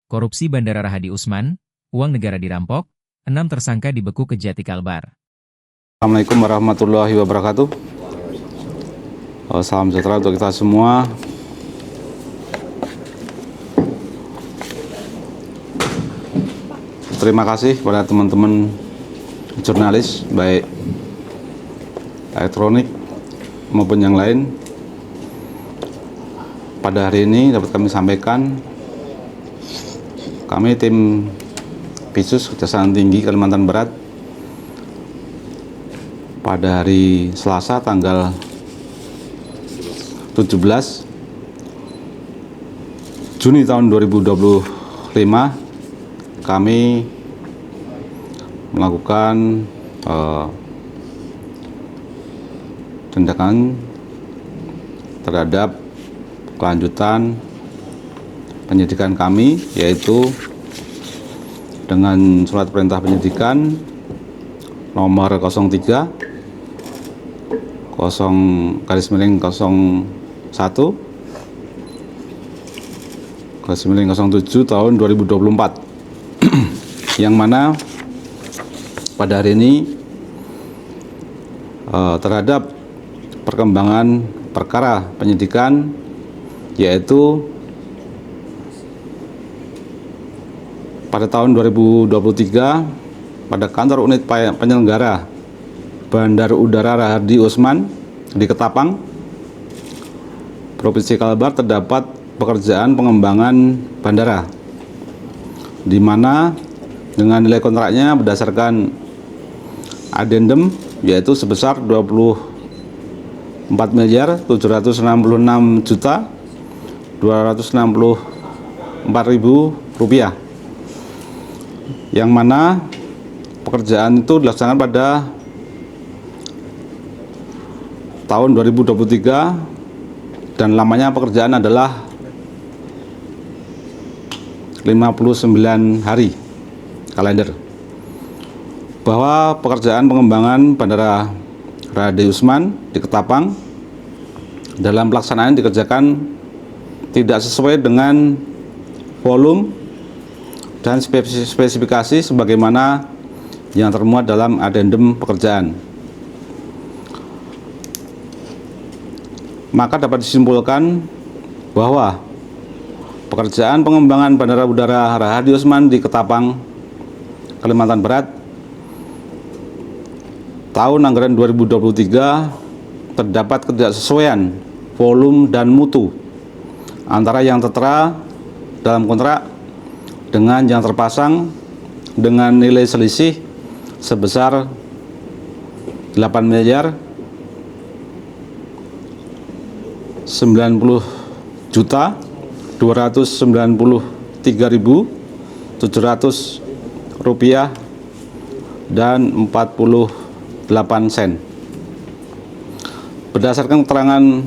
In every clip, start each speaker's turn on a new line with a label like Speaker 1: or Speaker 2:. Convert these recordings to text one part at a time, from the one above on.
Speaker 1: korupsi Bandara Rahadi Usman, uang negara dirampok, 6 tersangka dibekuk Kejati Kalbar.
Speaker 2: Assalamualaikum warahmatullahi wabarakatuh. Salam sejahtera untuk kita semua. Terima kasih kepada teman-teman jurnalis, baik elektronik maupun yang lain. Pada hari ini dapat kami sampaikan, kami tim Pitsus Kejaksaan Tinggi Kalimantan Barat pada hari Selasa tanggal 17 Juni tahun 2025 kami melakukan tindakan terhadap kelanjutan penyidikan kami, yaitu dengan surat perintah penyidikan nomor 03 0-01 0-07 tahun 2024 yang mana pada hari ini terhadap perkembangan perkara penyidikan, yaitu pada tahun 2023 pada kantor unit penyelenggara Bandar Udara Rahadi Usman di Ketapang, Provinsi Kalbar, terdapat pekerjaan pengembangan bandara, di mana dengan nilai kontraknya berdasarkan adendum yaitu sebesar 24.766.264.000 rupiah, yang mana pekerjaan itu dilaksanakan pada tahun 2023 dan lamanya pekerjaan adalah 59 hari kalender. Bahwa pekerjaan pengembangan Bandara Rahadi Usman di Ketapang dalam pelaksanaan dikerjakan tidak sesuai dengan volume dan spesifikasi sebagaimana yang termuat dalam adendum pekerjaan. Maka dapat disimpulkan bahwa pekerjaan pengembangan Bandara Udara Rahadi Usman di Ketapang, Kalimantan Barat tahun anggaran 2023 terdapat ketidaksesuaian volume dan mutu antara yang tertera dalam kontrak dengan yang terpasang, dengan nilai selisih sebesar 8.293.700 rupiah dan 48 sen. Berdasarkan keterangan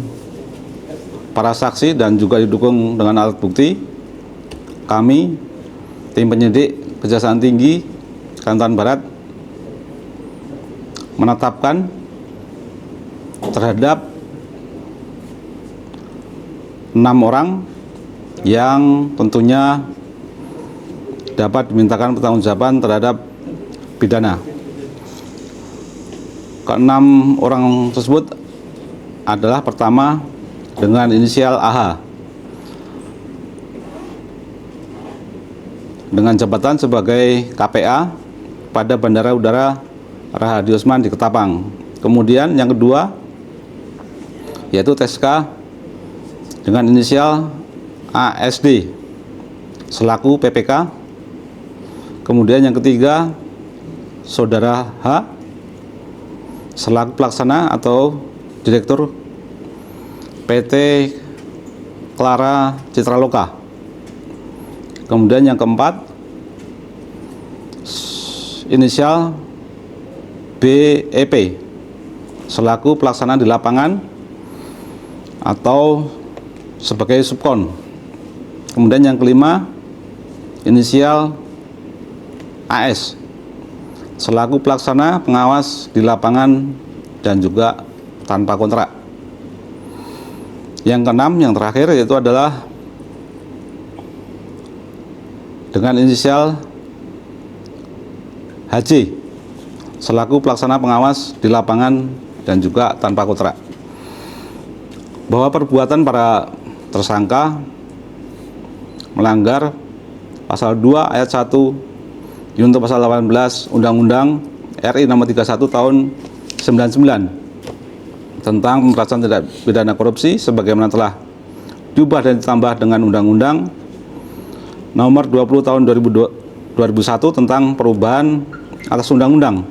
Speaker 2: para saksi dan juga didukung dengan alat bukti, kami tim penyidik Kejaksaan Tinggi Kalimantan Barat menetapkan terhadap 6 orang yang tentunya dapat dimintakan pertanggungjawaban terhadap pidana. Keenam orang tersebut adalah pertama dengan inisial AH dengan jabatan sebagai KPA pada Bandara Udara Rahadi Usman di Ketapang. Kemudian yang kedua yaitu TSK dengan inisial ASD selaku PPK. Kemudian yang ketiga Saudara H selaku pelaksana atau direktur PT Clara Citra Loka. Kemudian yang keempat inisial BEP selaku pelaksana di lapangan atau sebagai subkon. Kemudian yang kelima inisial AS selaku pelaksana pengawas di lapangan dan juga tanpa kontrak. Yang keenam, yang terakhir, yaitu adalah dengan inisial HJ selaku pelaksana pengawas di lapangan dan juga tanpa kontrak, bahwa perbuatan para tersangka melanggar pasal 2 ayat 1 junto pasal 18 Undang-Undang RI nomor 31 tahun 99 tentang pemberantasan tindak pidana korupsi sebagaimana telah diubah dan ditambah dengan Undang-Undang nomor 20 tahun 2001 tentang perubahan atas Undang-Undang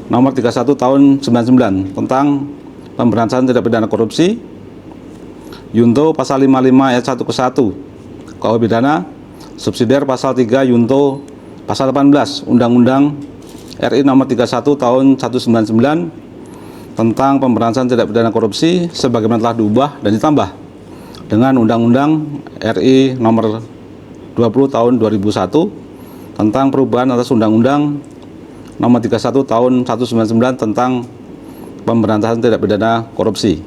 Speaker 2: nomor 31 tahun 99 tentang pemberantasan tindak pidana korupsi junto pasal 55 ayat 1 ke 1 KUH pidana subsidiar pasal 3 junto pasal 18 Undang-Undang RI nomor 31 tahun 199 tentang pemberantasan tindak pidana korupsi sebagaimana telah diubah dan ditambah dengan Undang-Undang RI nomor 20 tahun 2001 tentang perubahan atas Undang-Undang nomor 31 tahun 199 tentang pemberantasan tindak pidana korupsi.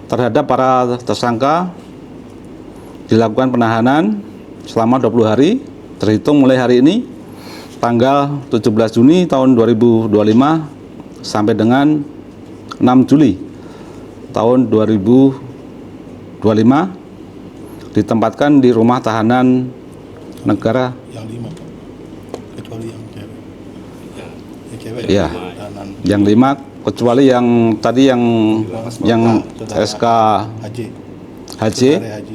Speaker 2: Terhadap para tersangka dilakukan penahanan selama 20 hari terhitung mulai hari ini tanggal 17 Juni tahun 2025 sampai dengan 6 Juli tahun 2025 ditempatkan di rumah tahanan negara
Speaker 3: yang 5 Pak. Kecuali yang cewek. Yang cewek
Speaker 2: ya,
Speaker 3: tahanan
Speaker 2: yang 5 kecuali yang tadi yang SK
Speaker 3: HJ.
Speaker 2: HJ
Speaker 3: Saudara HJ.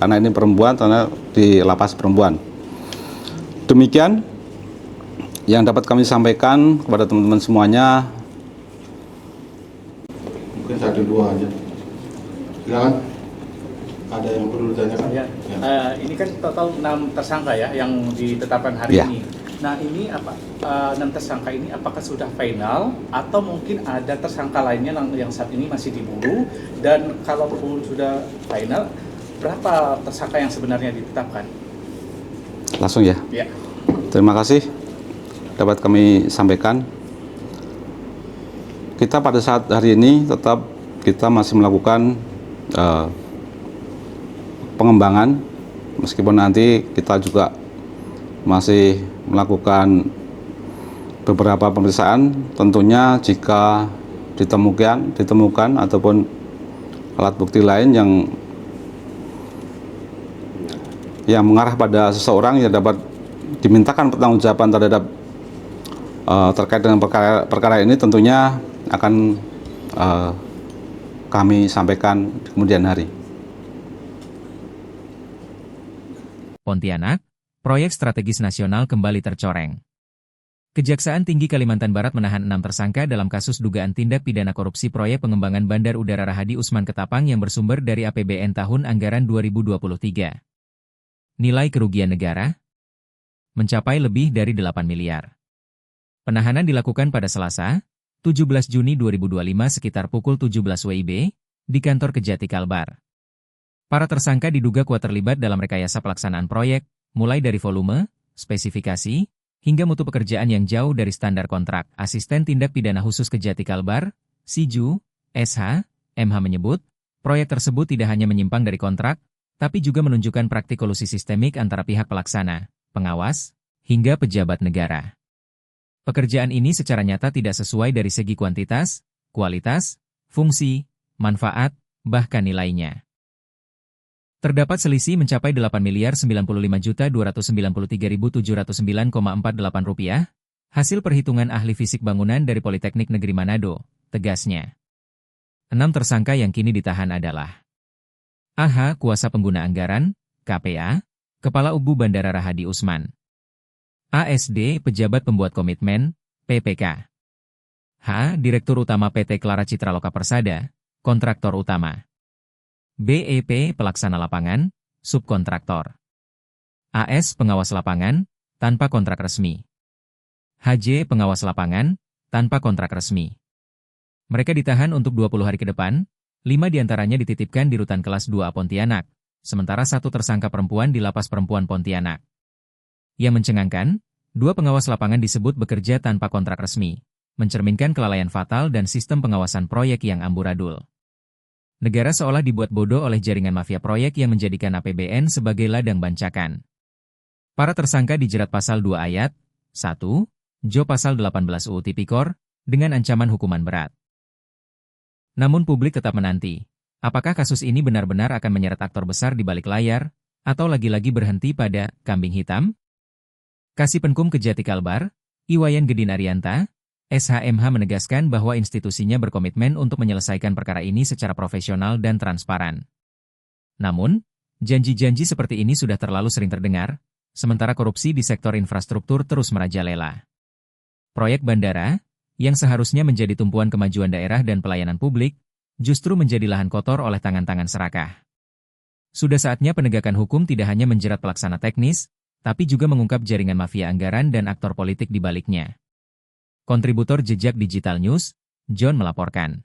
Speaker 2: karena ini perempuan, karena di lapas perempuan. Demikian yang dapat kami sampaikan kepada teman-teman semuanya.
Speaker 3: Mungkin satu dua aja. Silakan. Ada yang perlu ditanyakan?
Speaker 4: Ya. Ini kan total 6 tersangka ya yang ditetapkan hari
Speaker 2: Ya.
Speaker 4: ini. Nah ini apa 6 tersangka ini apakah sudah final atau mungkin ada tersangka lainnya yang saat ini masih diburu, dan kalaupun sudah final berapa tersangka yang sebenarnya ditetapkan?
Speaker 2: Langsung ya.
Speaker 4: Ya.
Speaker 2: Terima kasih dapat kami sampaikan. Kita pada saat hari ini tetap kita masih melakukan pengembangan, meskipun nanti kita juga masih melakukan beberapa pemeriksaan. Tentunya jika ditemukan ataupun alat bukti lain yang mengarah pada seseorang yang dapat dimintakan pertanggungjawaban terhadap terkait dengan perkara ini, tentunya akan kami sampaikan di kemudian hari.
Speaker 1: Pontianak, proyek strategis nasional kembali tercoreng. Kejaksaan Tinggi Kalimantan Barat menahan 6 tersangka dalam kasus dugaan tindak pidana korupsi proyek pengembangan Bandar Udara Rahadi Usman Ketapang yang bersumber dari APBN tahun anggaran 2023. Nilai kerugian negara mencapai lebih dari 8 miliar. Penahanan dilakukan pada Selasa, 17 Juni 2025 sekitar pukul 17 WIB, di kantor Kejati Kalbar. Para tersangka diduga kuat terlibat dalam rekayasa pelaksanaan proyek, mulai dari volume, spesifikasi, hingga mutu pekerjaan yang jauh dari standar kontrak. Asisten Tindak Pidana Khusus Kejati Kalbar, Siju, SH, MH menyebut, proyek tersebut tidak hanya menyimpang dari kontrak, tapi juga menunjukkan praktik kolusi sistemik antara pihak pelaksana, pengawas, hingga pejabat negara. Pekerjaan ini secara nyata tidak sesuai dari segi kuantitas, kualitas, fungsi, manfaat, bahkan nilainya. Terdapat selisih mencapai Rp85.293.709,48 rupiah, hasil perhitungan ahli fisik bangunan dari Politeknik Negeri Manado, tegasnya. 6 tersangka yang kini ditahan adalah AH, Kuasa Pengguna Anggaran, KPA, Kepala UBU Bandara Rahadi Usman. ASD, Pejabat Pembuat Komitmen, PPK. H, Direktur Utama PT Clara Citra Loka Persada, Kontraktor Utama. BEP, Pelaksana Lapangan, Subkontraktor. AS, Pengawas Lapangan, tanpa kontrak resmi. HJ, Pengawas Lapangan, tanpa kontrak resmi. Mereka ditahan untuk 20 hari ke depan, 5 diantaranya dititipkan di Rutan Kelas 2 Pontianak, sementara 1 tersangka perempuan di Lapas Perempuan Pontianak. Yang mencengangkan, 2 pengawas lapangan disebut bekerja tanpa kontrak resmi, mencerminkan kelalaian fatal dan sistem pengawasan proyek yang amburadul. Negara seolah dibuat bodoh oleh jaringan mafia proyek yang menjadikan APBN sebagai ladang bancakan. Para tersangka dijerat pasal 2 ayat 1, Jo pasal 18 UU Tipikor, dengan ancaman hukuman berat. Namun publik tetap menanti, apakah kasus ini benar-benar akan menyeret aktor besar di balik layar, atau lagi-lagi berhenti pada kambing hitam? Kasih Penkum Kejati Kalbar, Iwayan Gedin Arianta, SHMH menegaskan bahwa institusinya berkomitmen untuk menyelesaikan perkara ini secara profesional dan transparan. Namun, janji-janji seperti ini sudah terlalu sering terdengar, sementara korupsi di sektor infrastruktur terus merajalela. Proyek bandara, yang seharusnya menjadi tumpuan kemajuan daerah dan pelayanan publik, justru menjadi lahan kotor oleh tangan-tangan serakah. Sudah saatnya penegakan hukum tidak hanya menjerat pelaksana teknis, tapi juga mengungkap jaringan mafia anggaran dan aktor politik di baliknya. Kontributor Jejak Digital News, John melaporkan.